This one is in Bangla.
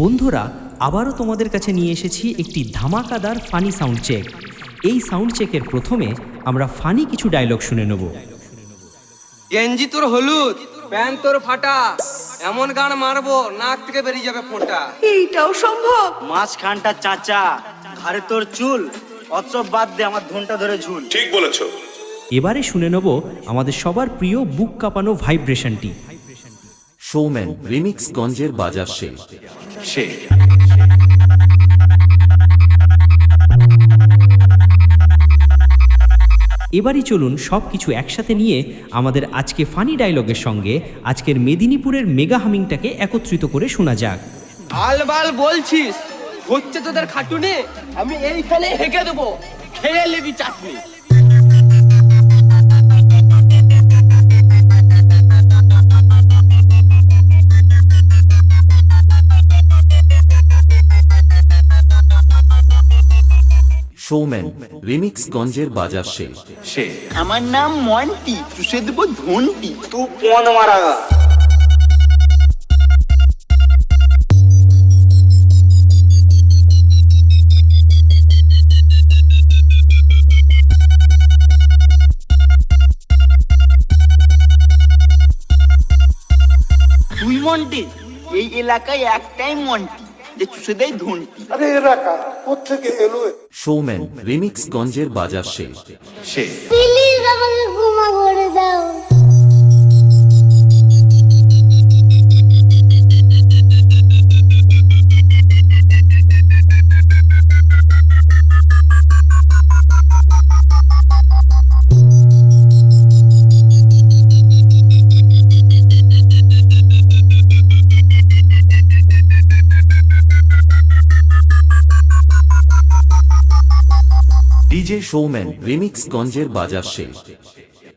বন্ধুরা, আবারও তোমাদের কাছে নিয়ে এসেছি একটি ধামাকাদার ফানি সাউন্ড চেক। এই সাউন্ড চেকের প্রথমে আমরা ফানি কিছু ডায়লগ শুনে নেব। গেঞ্জি তোর হলুদ, প্যান্ট তোর ফাটা, এমন গান মারবো নাক থেকে বেরিয়ে যাবে ফোঁটা। এইটাও সম্ভব? মাঝখানটা চাচা, ঘাড়ে তোর চুল, অচব বাদ দে আমার ধনটা ধরে ঝুল। ঠিক বলেছো। এবারে শুনে নেব আমাদের সবার প্রিয় বুক কাঁপানো ভাইব্রেশনটি। শোম্যান রিমিক্স গঞ্জের বাজার সে এবারই চলুন সব কিছু একসাথে নিয়ে আমাদের আজকে ফানি ডায়লগের সঙ্গে আজকের মেদিনীপুরের মেগা হামিংটাকে একত্রিত করে শোনা যাক। আলবাল বলছিস, হচ্ছে তোদের খাটুনি, আমি এইখানে হেঁকে দেবো, খেয়ে নিবি চাটনি। শোম্যান রিমিক্স গঞ্জের বাজার সে আমার নাম মন্টি, চুষে দেবো ধনটি, তুই পন মারা। তুই মন্টি, এই এলাকায় একটাই মন্টি যে চুষে দেয় ধনটি। শোম্যান রিমিক্স গঞ্জের বাজার সে প্লিজ আমাকে ক্ষমা করে দাও। ডিজে শোম্যান রিমিক্স গঞ্জের বাজার সে